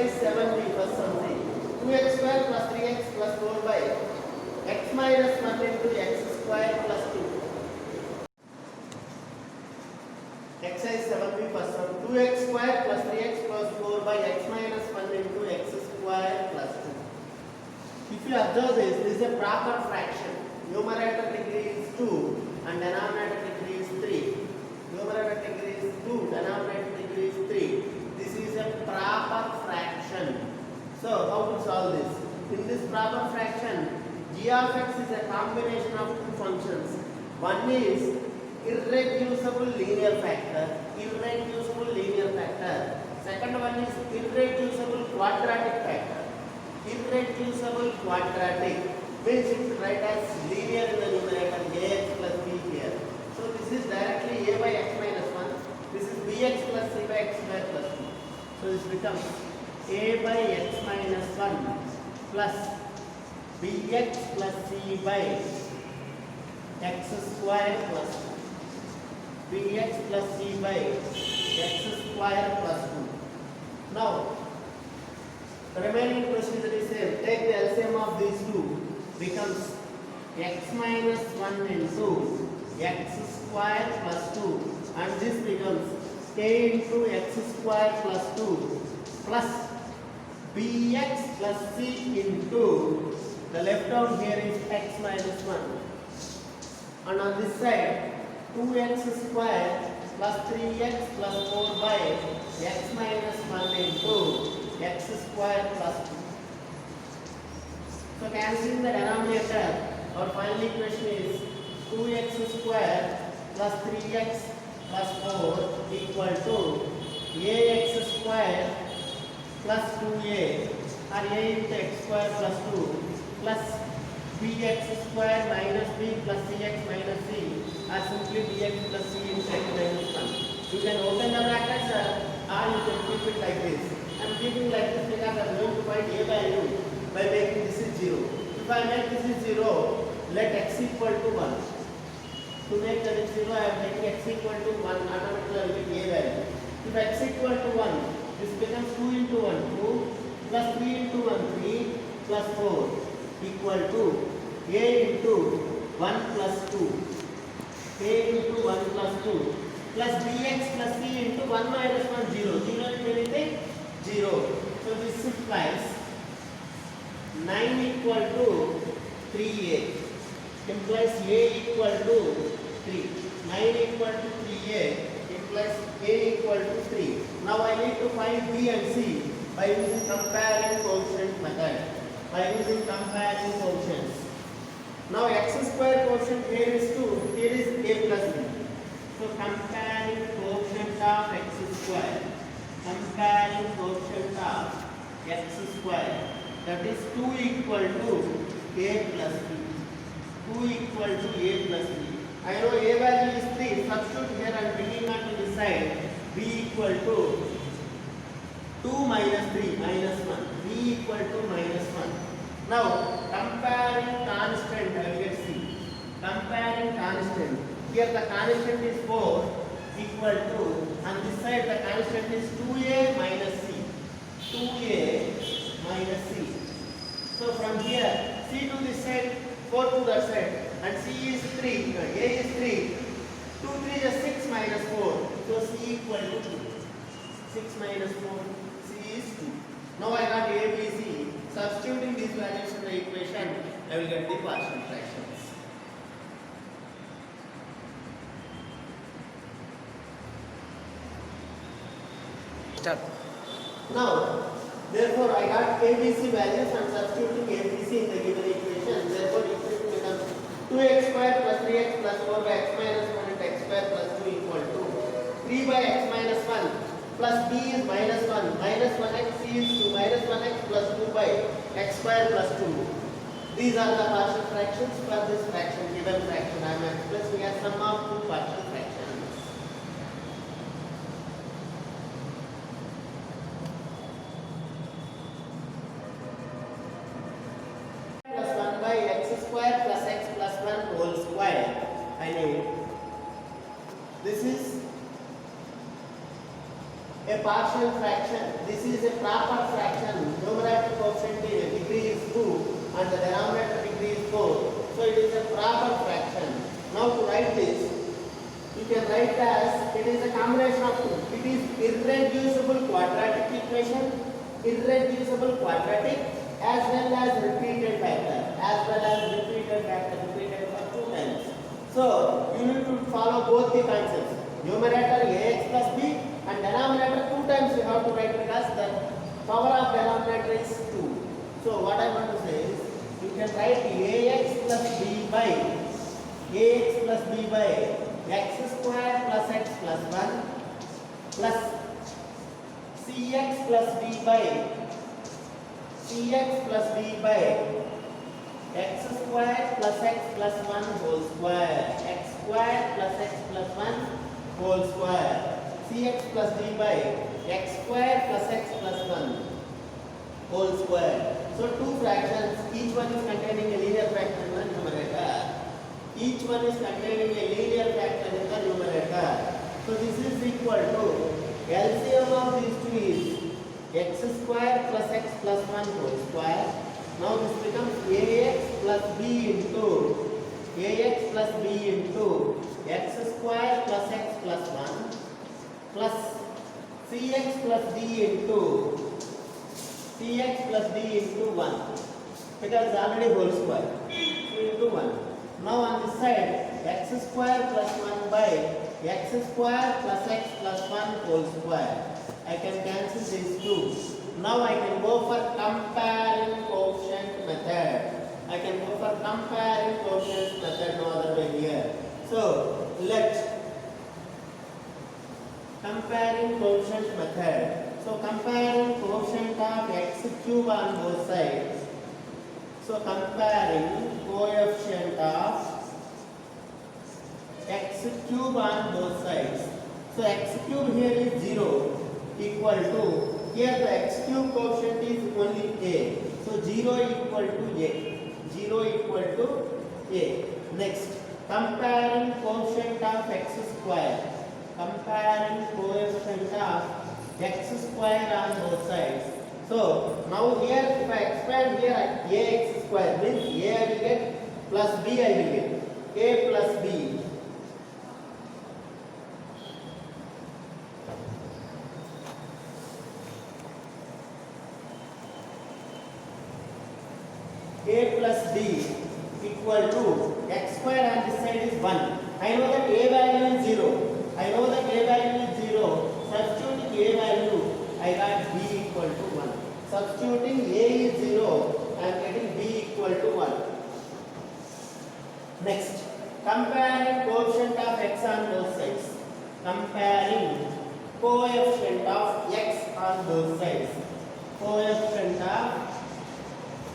exercise 7 we first something. 2x square plus 3x plus 4 by x minus 1 into x square plus 2. Exercise 7 we first sum. 2x square plus 3x plus 4 by x minus 1 into x square plus 2. If you observe this is a proper fraction. Numerator degree is 2 and denominator degree is 3. Numerator degree is 2, denominator degree is 3. This is a proper fraction. So how to solve this? In this proper fraction, g of x is a combination of two functions. One is irreducible linear factor. Second one is irreducible quadratic factor. Irreducible quadratic means it's write as linear in the numerator ax plus b here. So this is directly a by x minus 1. This is bx plus c by x square plus 2. So this becomes a by x minus 1 plus bx plus c by x square plus 2. bx plus c by x square plus 2. Now the remaining procedure is same. Take the LCM of these two, becomes x minus 1 into x square plus 2, and this becomes k into x square plus 2 plus bx plus c into the left down here is x minus 1, and on this side 2x square plus 3x plus 4 by x minus 1 into x square plus 2. So cancelling the denominator, our final equation is 2x square plus 3x plus 4 equal to ax square plus 2a, or a into x square plus 2 plus bx square minus b plus cx minus c, or simply bx plus c into x minus 1. You can open the brackets or you can keep it like this. I am keeping like this because I am going to find a value by making this is 0. If I make this is 0, let x equal to 1. To make that is 0, I am making x equal to 1, automatically I will get a value. If x equal to 1, this becomes 2 into 1, 2 plus 3 into 1, 3 plus 4 equal to a into 1 plus 2. A into 1 plus 2 plus bx plus c into 1 minus 1, 0. 0 into anything? 0. So this implies 9 equal to 3a. Implies a equal to 3. 9 equal to 3a implies a equal to 3. Now I need to find b and c by using comparing quotient method. Now x square quotient here is 2, here is a plus b. So comparing quotient of x square. X square, that is 2 equal to a plus b. 2 equal to a plus b. I know a value is 3. Substitute here and bringing on to this side. B equal to 2 minus 3 minus 1. B equal to minus 1. Now comparing constant, I will get C. Comparing constant. Here the constant is 4 equal to, on this side the constant is 2a minus c. 2a minus c. So from here c to this side, 4 to that side, and c is 3, a is 3. 2 3 is 6 minus 4. So c equal to 2. 6 minus 4, c is 2. Now I got a, b, c. Substituting these values in the equation, I will get the partial fractions. Start. Now, therefore, I got ABC values and substituting ABC in the given equation. Therefore, equation becomes 2x square plus 3x plus 4 by x minus 1 into x square plus 2 equal to 3 by x minus 1 plus b is minus 1 minus 1x, c is 2 minus 1x plus 2 by x square plus 2. These are the partial fractions for this fraction, given fraction. I am expressing as sum of two partial fractions. Square plus x plus 1 whole square. I need. This is a partial fraction. This is a proper fraction. Numerator coefficient degree is 2 and the denominator degree is 4. So it is a proper fraction. Now to write this, you can write as it is a combination of two. It is irreducible quadratic equation, irreducible quadratic as well as repeated factor, repeated for 2 times. So you need to follow both the concepts. Numerator ax plus b and denominator 2 times you have to write because the power of denominator is 2. So what I want to say is you can write ax plus b by x square plus x plus 1 plus cx plus b by x square plus x plus 1 whole square, x square plus x plus 1 whole square, cx plus d by x square plus x plus 1 whole square. So two fractions, each one is containing a linear factor in the numerator. Each one is containing a linear factor in the numerator. So this is equal to LCM of these two is x square plus x plus 1 whole square. Now this becomes ax plus b into x square plus x plus 1 plus cx plus d into 1 because it's already whole square. So into 1. Now on this side x square plus 1 by x square plus x plus 1 whole square. I can cancel these two. Now I can go for comparing coefficient method. No other way here. So let comparing coefficient method. So comparing coefficient of x cube on both sides. So comparing coefficient of x cube on both sides. So x cube here is 0 equal to, here the x cube coefficient is only a. So 0 equal to a. 0 equal to a. Next, comparing coefficient of x square. Comparing coefficient of x square on both sides. So now here if I expand here ax square means a I will get plus b I will get. A plus b. A plus b equal to x square on this side is 1. I know that a value is 0. Substituting a value, I got b equal to 1. Substituting a is 0, I am getting b equal to 1. Next, comparing coefficient of x on both sides. Comparing coefficient of x on both sides. Coefficient of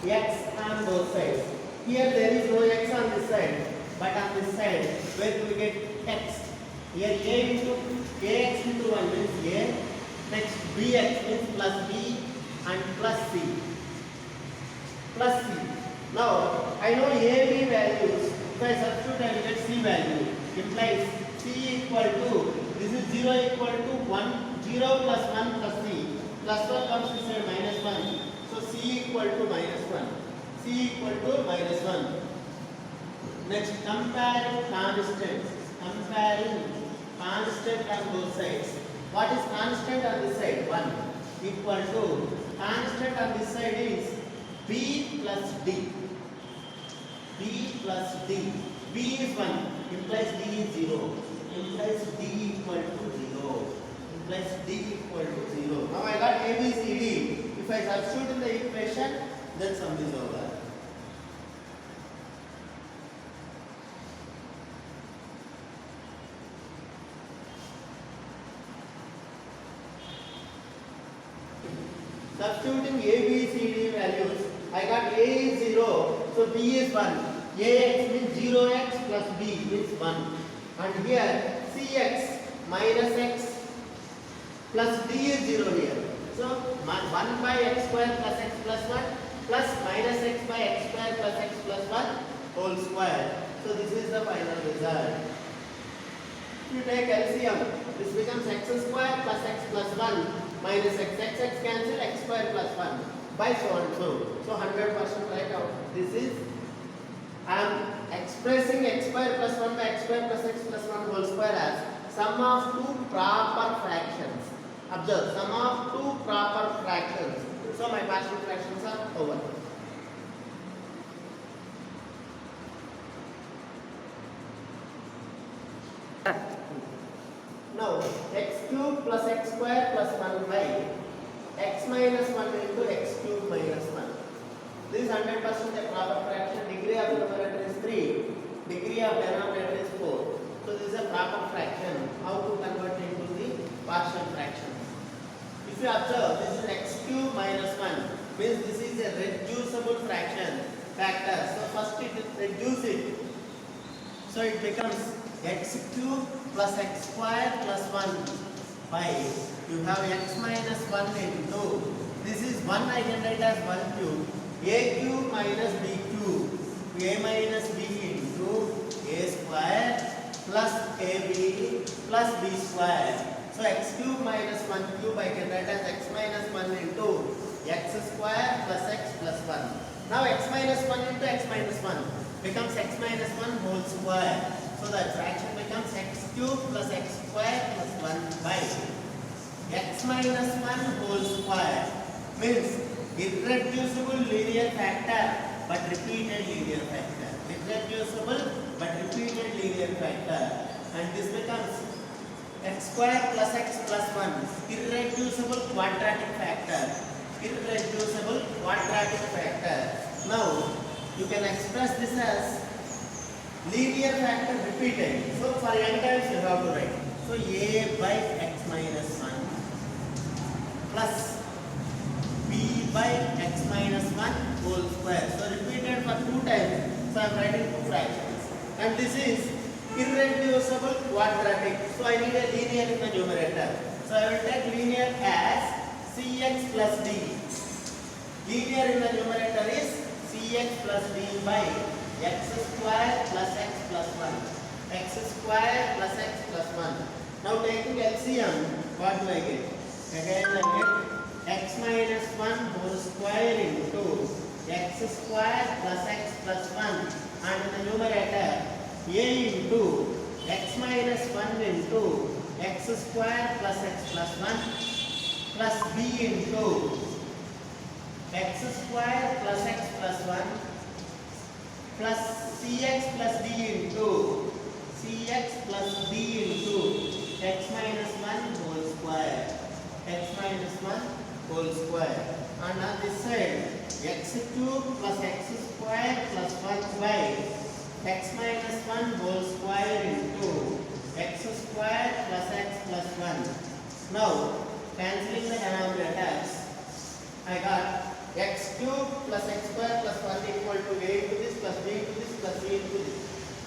x on both sides. Here there is no x on this side, but on this side, where do we get x? Here a into ax into 1 means a. Next bx means plus b and plus c. Now I know a b values. If I substitute I will get c value. Implies c equal to, this is 0 equal to 1. 0 plus 1 plus c. Plus 1 comes this side minus 1. So c equal to minus 1. Next, comparing constants. Comparing constant on both sides. What is constant on this side? 1 equal to, constant on this side is b plus d. B is 1. Implies d is 0. Implies d equal to 0. Now I got a, b, c, d. If I substitute in the equation, then sum is over. Substituting a, b, c, d values, I got a is 0, so b is 1. Ax means 0x plus b means 1. And here cx minus x plus d is 0 here. So 1 by x square plus x plus 1 plus minus x by x square plus x plus 1 whole square. So this is the final result. If you take LCM, this becomes x square plus x plus 1 minus x. X cancel, x square plus 1 by so and so. So 100% right out. This is, I am expressing x square plus 1 by x square plus x plus 1 whole square as sum of two proper fractions. Observe, sum of two proper fractions. So my partial fractions are over. Now x cube plus x square plus 1 by x minus 1 into x cube minus 1. This is 100% a proper fraction. Degree of numerator is 3. Degree of denominator is 4. So this is a proper fraction. How to convert into the partial fraction? If you observe, this is x cube minus 1. Means this is a reducible fraction factor. So first it reduce it. So it becomes x cube plus x square plus 1 by, you have x minus 1 into, this is 1 I can write as 1 cube, a cube minus b cube, a minus b into a square plus ab plus b square. So x cube minus 1 cube I can write as x minus 1 into x square plus x plus 1. Now x minus 1 into x minus 1 becomes x minus 1 whole square. So the fraction becomes x cube plus x square plus 1 by x minus 1 whole square. Means irreducible linear factor but repeated linear factor. Irreducible but repeated linear factor. And this becomes x square plus x plus 1. Irreducible quadratic factor. Irreducible quadratic factor. Now you can express this as linear factor repeated. So for n times you have to write. So a by x minus 1 plus b by x minus 1 whole square. So repeated for 2 times. So I am writing 2 fractions. And this is irreducible quadratic. So I need a linear in the numerator. So I will take linear as cx plus d. Linear in the numerator is cx plus d by x square plus x plus 1. X square plus x plus 1. Now taking LCM, what do I get? Again I get x minus 1 whole square into x square plus x plus 1. And in the numerator, a into x minus 1 into x square plus x plus 1 plus b into x square plus x plus 1 plus cx plus d into cx plus d into x minus 1 whole square. X minus 1 whole square. And on this side, x cube plus x square plus 1 by x minus 1 whole square into x square plus x plus 1. Now, cancelling the denominators, I got x cube plus x square plus 1 equal to a into this plus b into this plus c into this.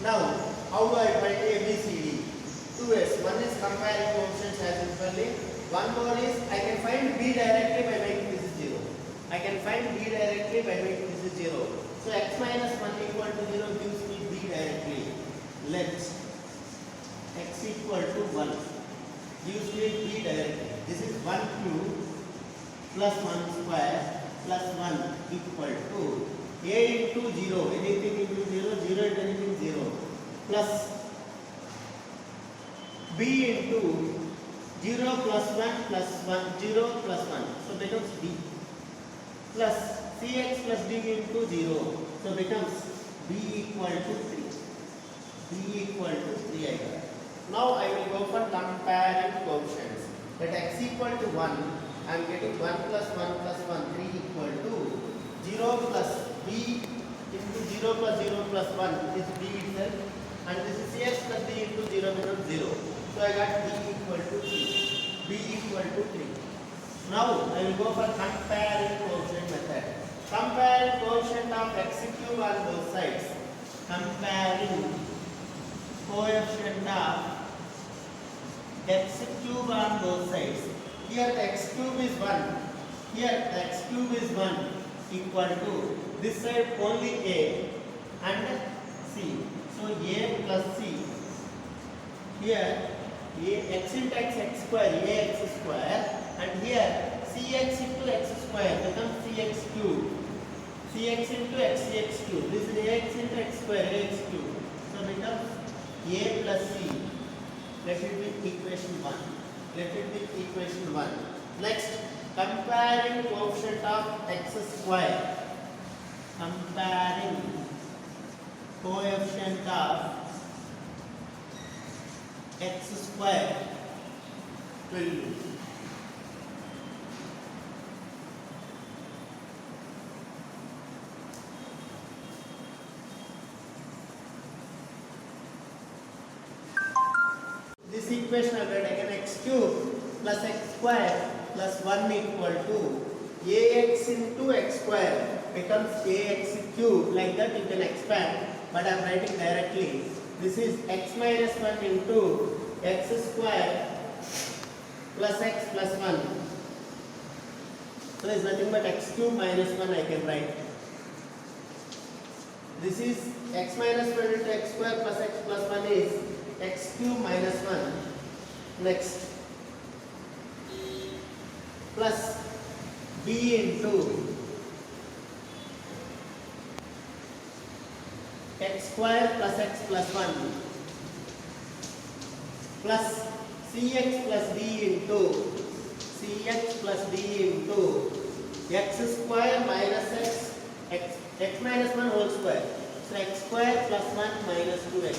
Now, how do I find a, b, c, d? 2 ways. One is comparing coefficients as usually. One more is I can find b directly by making this 0. I can find b directly by making this 0. So x minus 1 equal to 0 gives me b directly. Let x equal to 1 gives me b directly. This is 1 cube plus 1 square plus 1 equal to a into 0, anything into 0, 0 into anything 0, plus b into 0 plus 1 plus 1, 0 plus 1, so becomes b, plus cx plus d into 0, so becomes b equal to 3, b equal to 3 I got. Now I will go for comparing coefficients. Let x equal to 1, I am getting 1 plus 1 plus 1, 3 equal to 0 plus b into 0 plus 0 plus 1 is b itself, and this is cx plus d into 0 becomes 0. So I got b equal to 3. b equal to 3. Now I will go for comparing coefficient method. Comparing coefficient of x cube on both sides. Comparing coefficient of x cube on both sides. Here the x cube is 1. Here the x cube is 1 equal to this side only a and c. So a plus c. Here x into x square, ax square, and here cx into x square becomes cx cube. Cx into x cube. This is ax into x square, ax cube. So becomes a plus c. Let it be equation 1. Let it be equation 1. Next, comparing coefficient of x square. Comparing coefficient of x square will be this equation I will taken x cube plus x square plus 1 equal to ax into x square becomes ax cube. Like that you can expand, but I am writing directly. This is x minus 1 into x square plus x plus 1. So there is nothing but x cube minus 1 I can write. This is x minus 1 into x square plus x plus 1 is x cube minus 1. Next, plus b into x square plus x plus 1 plus cx plus d into x square minus x minus 1 whole square. So x square plus 1 minus 2x.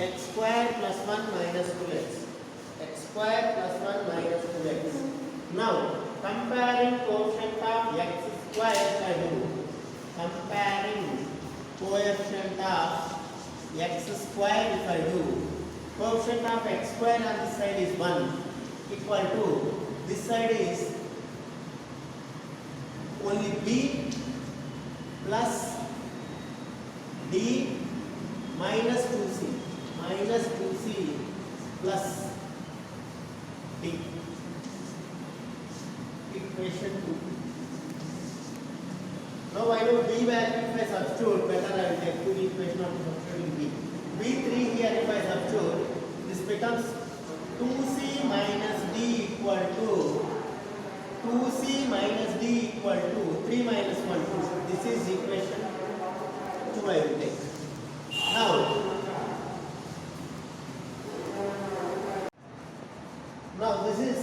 X square plus 1 minus 2x. X square plus 1 minus 2x. Now, comparing coefficient of x square I do. Comparing coefficient of x square if I do. Coefficient of x square on this side is 1 equal to this side is only b plus d minus 2c plus d. Equation 2. Now I know b value if I substitute, better I will take two equation of substituting b. b3 here if I substitute, this becomes 2c minus d equal to 2c minus d equal to 3 minus 1 2. This is equation 2 I will take. Now this is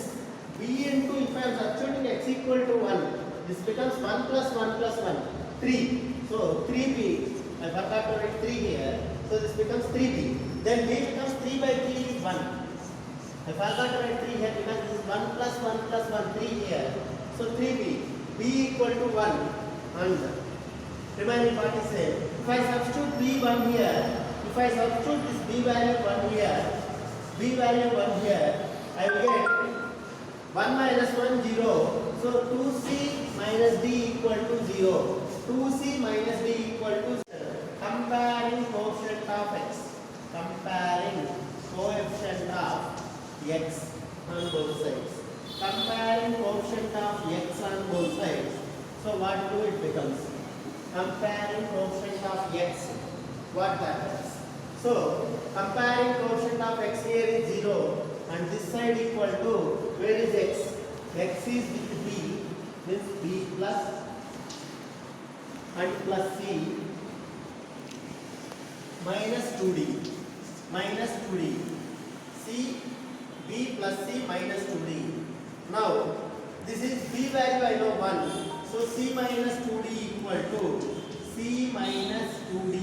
b into, if I am substituting x equal to 1, this becomes 1 plus 1 plus 1, 3. So 3b, I forgot to write 3 here. So this becomes 3b. Then b becomes 3 by 3 is 1. I forgot to write 3 here because this is 1 plus 1 plus 1, 3 here. So 3b, b equal to 1 and remaining part is same. If I substitute b1 here, if I substitute this b value 1 here, b value 1 here, I will get 1 minus 1 0. So 2c minus d equal to 0. 2c minus d equal to 0. Comparing coefficient of x. Comparing coefficient of x on both sides. Comparing coefficient of x on both sides. So what do it becomes? Comparing coefficient of x. What happens? So comparing coefficient of x here is 0 and this side equal to, where is x? X is with b, means b plus and plus c minus 2d. Minus 2d. C, b plus c minus 2d. Now, this is b value I know 1. So c minus 2d equal to c minus 2d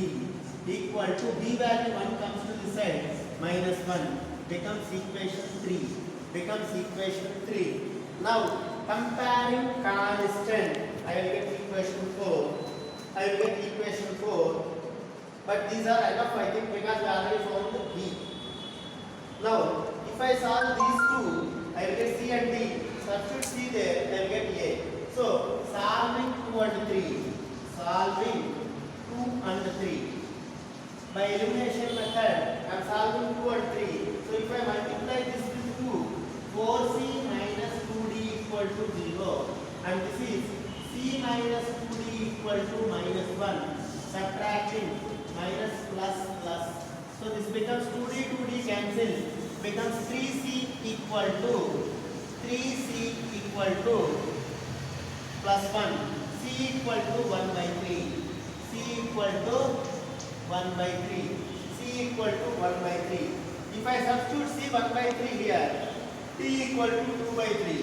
equal to b value 1 comes to this side minus 1 becomes equation 3. Becomes equation 3. Now, comparing constant, I will get equation 4. I will get equation 4. But these are enough I think because we already found the b. Now, if I solve these two, I will get c and d. Substitute c there, I will get a. So, solving 2 and 3. Solving 2 and 3. By elimination method, I am solving 2 and 3. So, if I multiply this with 2, 4c minus 2d equal to 0. And this is c minus 2d equal to minus 1. Subtracting minus plus plus. So, this becomes 2d cancel. becomes 3c equal to 3c equal to plus 1, c equal to 1 by 3, c equal to 1 by 3, c equal to 1 by 3. If I substitute c 1 by 3 here, t equal to 2 by 3.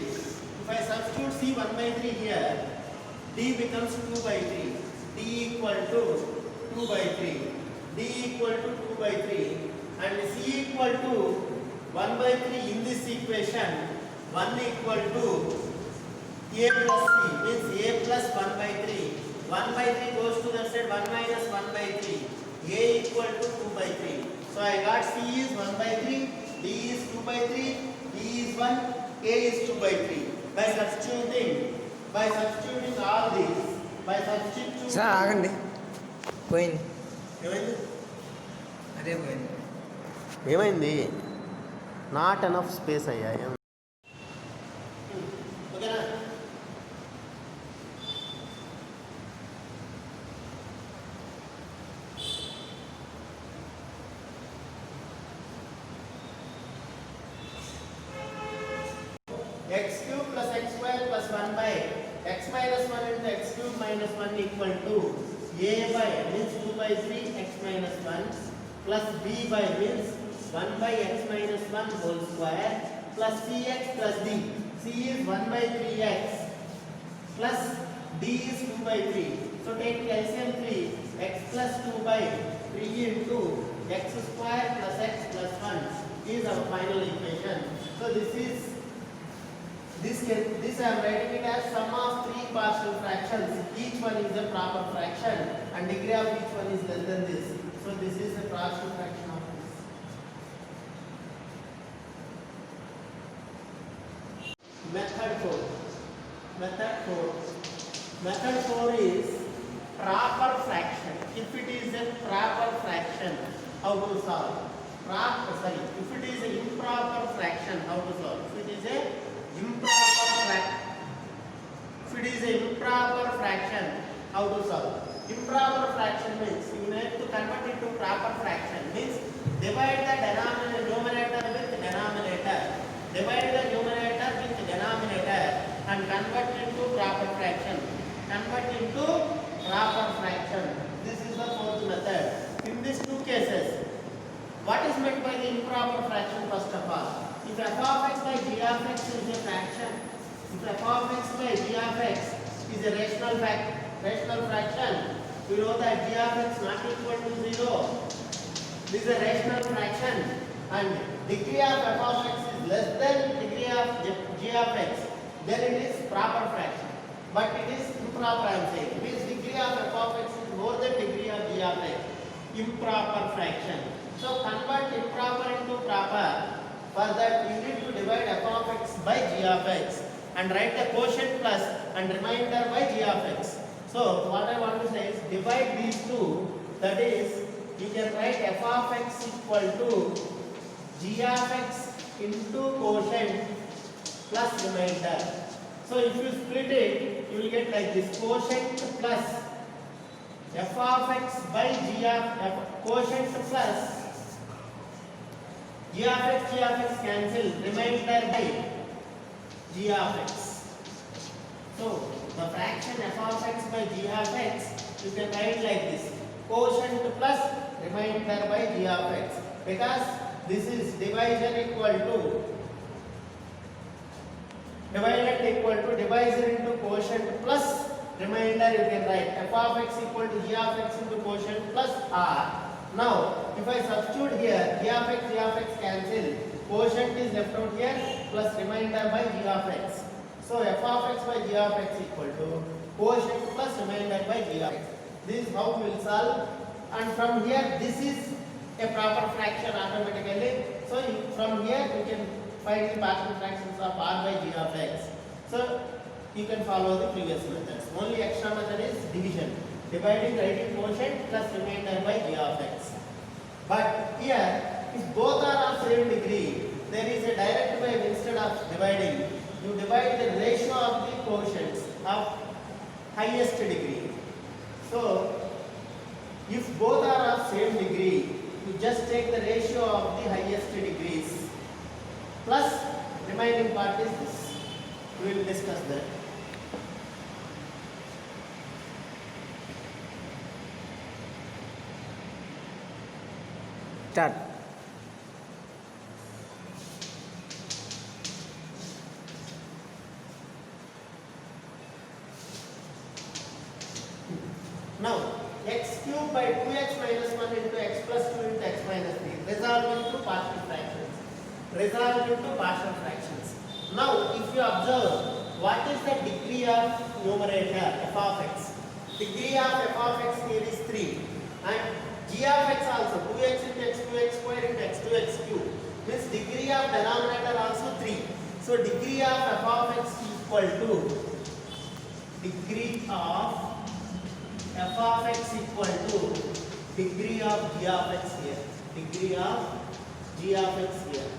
If I substitute c 1 by 3 here, d becomes 2 by 3, d equal to 2 by 3, d equal to 2 by 3, and c equal to 1 by 3 in this equation, 1 equal to a plus c, means a plus 1 by 3. 1 by 3 goes to the side, 1 minus 1 by 3. A equal to 2 by 3. So I got c is 1 by 3, d is 2 by 3, d is 1, a is 2 by 3. By substituting all these, by substituting. Sir ఆగండి పోయింది ఏమైంది? అదే పోయింది ఏమైంది? Not enough space అయ్యా. ఓకేనా? x cube plus x square plus 1 by x minus 1 into x cube minus 1 equal to a by means 2 by 3 x minus 1 plus b by means 1 by x minus 1 whole square plus cx plus d. C is 1 by 3x plus d is 2 by 3. So take LCM 3, x plus 2 by 3 into x square plus x plus 1 is our final equation. So this I am writing it as sum of 3 partial fractions. Each one is a proper fraction and degree of each one is less than this. So this is the partial fraction of this. Method 4. Method 4 is proper fraction. If it is a proper fraction, how to solve? If it is an improper fraction, how to solve? If it is a improper fraction, how to solve? Improper fraction means you need to convert it to proper fraction. Means divide the numerator with denominator. Divide the numerator with denominator and convert into proper fraction. This is the fourth method. In these two cases, what is meant by the improper fraction first of all? If f of x by g of x is a fraction, if f of x by g of x is a rational fraction, we know that g of x not equal to 0. This is a rational fraction and degree of f of x is less than degree of g of x, then it is proper fraction. But it is improper, I am saying. It means degree of f of x is more than degree of g of x. Improper fraction. So convert improper into proper. For that you need to divide f of x by g of x and write the quotient plus and remainder by g of x. So what I want to say is divide these two. That is, you can write f of x equal to g of x into quotient plus remainder. So if you split it, you will get like this: quotient plus f of x by g of f, quotient plus g of x cancel, remainder by g of x. So the fraction f of x by g of x, you can write like this: quotient plus remainder by g of x, because this is divisor equal to divisor into quotient plus remainder. You can write f of x equal to g of x into quotient plus r. Now if I substitute here, g of x cancel, quotient is left out here plus remainder by g of x. So f of x by g of x equal to quotient plus remainder by g of x. This is how we will solve, and from here this is a proper fraction automatically. So from here we can find the partial fractions of r by g of x. So you can follow the previous methods. Only extra method is division, dividing, writing quotient plus remainder by g of x. But here, if both are of same degree, there is a direct way. Instead of dividing, you divide the ratio of the quotients of highest degree. So if both are of same degree, you just take the ratio of the highest degrees plus remaining part is this. We will discuss that. Start. Now, x cube by 2x minus 1 into x plus 2 into x minus 3. Resolve into partial fractions. Resolve into partial fractions. Now, if you observe, what is the degree of numerator f of x? Degree of f of x here is 3. And g of x also 2x into x 2x square into x 2x cube. Means degree of denominator also 3. So, degree of f of x equal to degree of f of x equal to degree of g of x here. Degree of g of x here.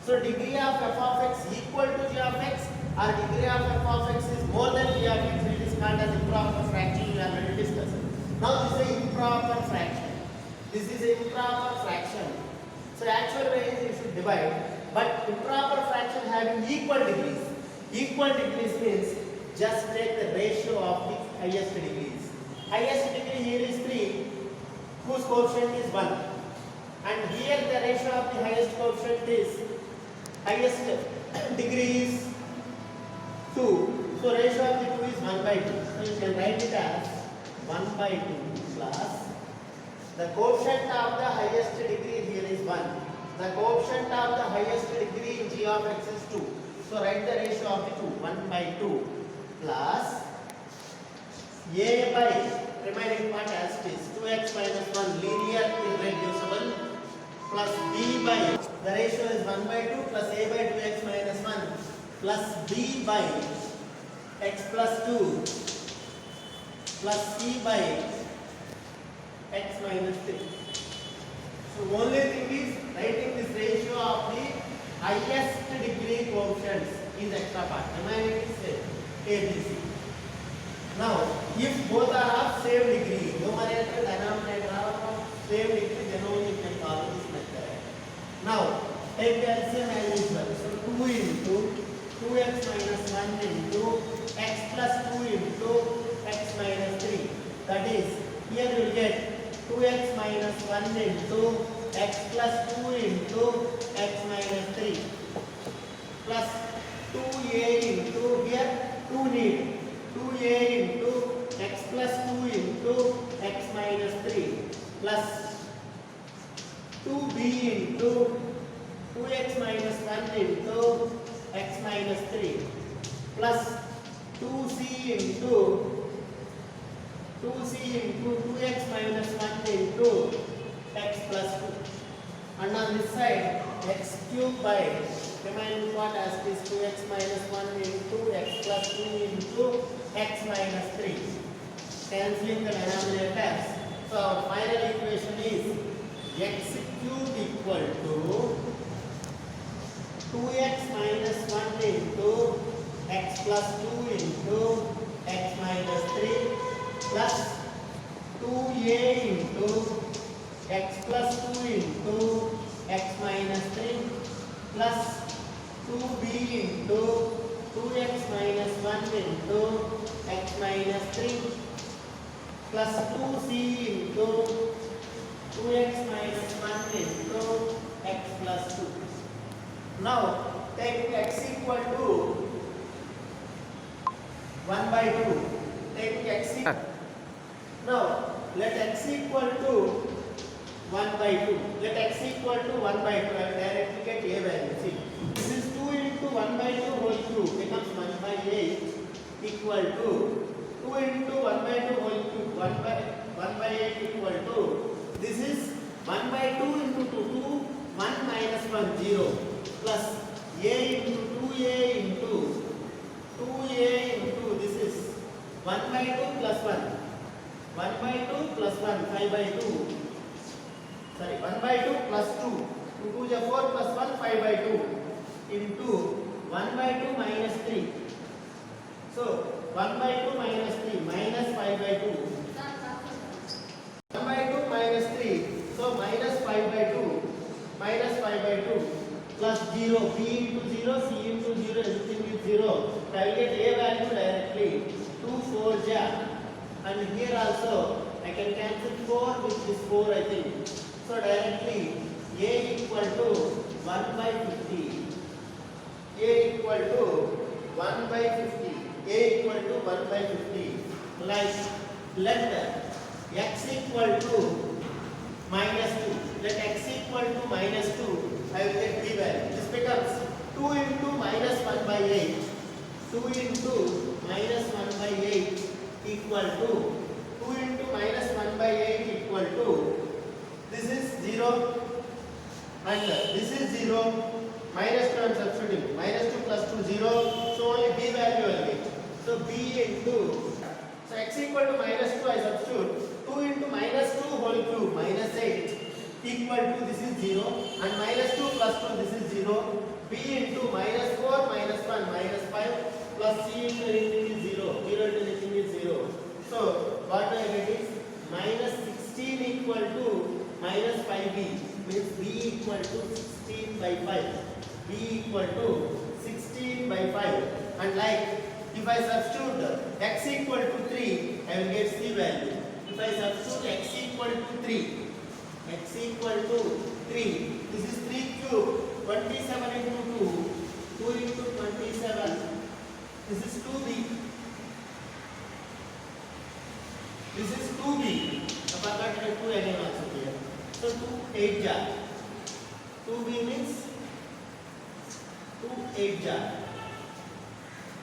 So degree of f of x equal to g of x or degree of f of x is more than g of x, it is called as improper fraction. We already discussed. Now this is improper fraction. This is improper fraction. So actual way is you should divide, but improper fraction having equal degrees. Equal degrees means just take the ratio of the highest degrees. Highest degree here is 3, whose coefficient is 1. And here the ratio of the highest coefficient is, highest degree is 2. So ratio of the 2 is 1 by 2. So you can write it as 1 by 2 plus the coefficient of the highest degree here is 1. The coefficient of the highest degree in g of x is 2. So write the ratio of the 2, 1 by 2 plus a by remaining part as it is 2x minus 1 linear irreducible plus b by the ratio is 1 by 2 plus a by 2x minus 1 plus b by x plus 2 plus c by x minus 3. So only thing is writing this ratio of the highest degree coefficients is extra part. Remaining is a, b, c. Now, if both are of same degree, numerator and denominator are of same degree, then only you can follow this method. Now, take the LCM as usual. So, 2 into 2x minus 1 into x plus 2 into x minus 3. That is, here you will get 2x minus 1 into x plus 2 into x minus 3 plus 2a into here 2 need. 2a into x plus 2 into x minus 3 plus 2b into 2x minus 1 into x minus 3 plus 2c into 2x minus 1 into x plus 2. And on this side, x cube by remaining part as it is 2x minus 1 into x plus 2 into x minus 3. Cancelling the denominators. So our final equation is x cube equal to 2x minus 1 into x plus 2 into x minus 3 plus 2a into x plus 2 into x minus 3 plus 2b into 2x minus 1 into x minus 3 plus 2c into 2x minus 1 into x plus 2. Now, take x equal to 1 by 2. Take x equal. Now, let x equal to 1 by 2. Let x equal to 1 by 2. I will directly get a value. See, this is 2 into 1 by 2 whole cube becomes 1 by 8 equal to 2 into 1 by 2 whole cube. 1 by 8 equal to, this is 1 by 2 into 2, 1 minus 1, 0 plus a into 2a into 2a into, this is 1 by 2 plus 1. 1 by 2 plus 1, 5 by 2. Sorry, 1 by 2 plus 2. 2 2 is 4 plus 1, 5 by 2 into 1 by 2 minus 3. So, 1 by 2 minus 3 minus 5 by 2. 1 by 2 minus 3. So, minus 5 by 2. Minus 5 by 2 plus 0, b into 0, c into 0, everything is 0. So I will get a value directly. 2 4 ja. And here also I can cancel 4 with this 4 I think. So directly a equal to 1 by 50. A equal to 1 by 50. A equal to 1 by 50. Like let x equal to minus 2. Let x equal to minus 2. I will get b value. This becomes 2 into minus 1 by 8. 2 into minus 1 by 8 equal to 2 into minus 1 by 8 equal to, this is 0 and this is 0. Minus 2 I am substituting. Minus 2 plus 2 0. So only b value will be. So b into, so x equal to minus 2 I substitute. 2 into minus 2 whole cube minus 8 equal to, this is 0 and minus 2 plus 2 this is 0. b into minus 4 minus 1 minus 5 plus c into anything is 0. 0 into anything is 0. So what do I get is minus 16 equal to minus 5b, means b equal to 16 by 5. b equal to 16 by 5. And like if I substitute x equal to 3, I will get c value. If I substitute x equal to 3, x equal to 3, this is 3 cube, 27 into 2, 2 into 27, this is 2b. This is 2b. I forgot to 2 again also here. So 2 8 ja. 2b means 2 8 ja.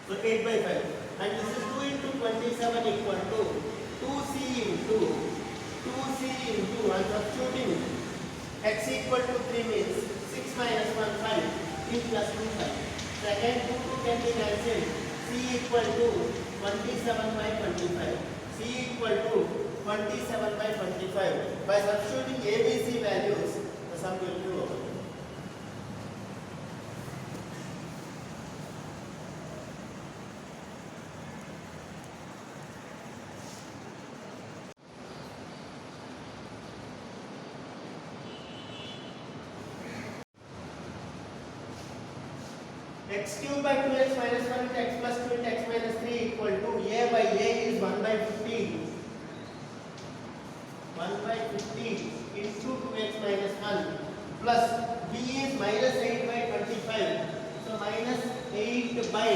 So 8 by 5. And this is 2 into 27 equal to 2c into, I am substituting x equal to 3 means 6 minus 1 5, 3 plus 2 5. So again 2 can be cancelled. C equal to 27 by 25. C equal to 27 by 25. By substituting ABC values, the sum will be over. X cube by 2x minus 1 into x plus 2 into x minus 3 equal to a by a is 1 by 15. 1 by 15 into 2x minus 1 plus b is minus 8 by 25. So minus 8 by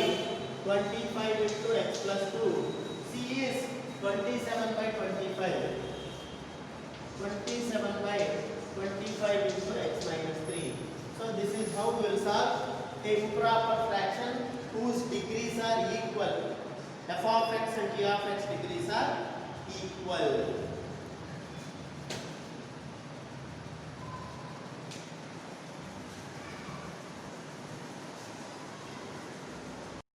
25 into x plus 2. C is 27 by 25. 27 by 25 into x minus 3. So this is how we will solve improper fraction whose degrees are equal. F of x and g of x degrees are equal.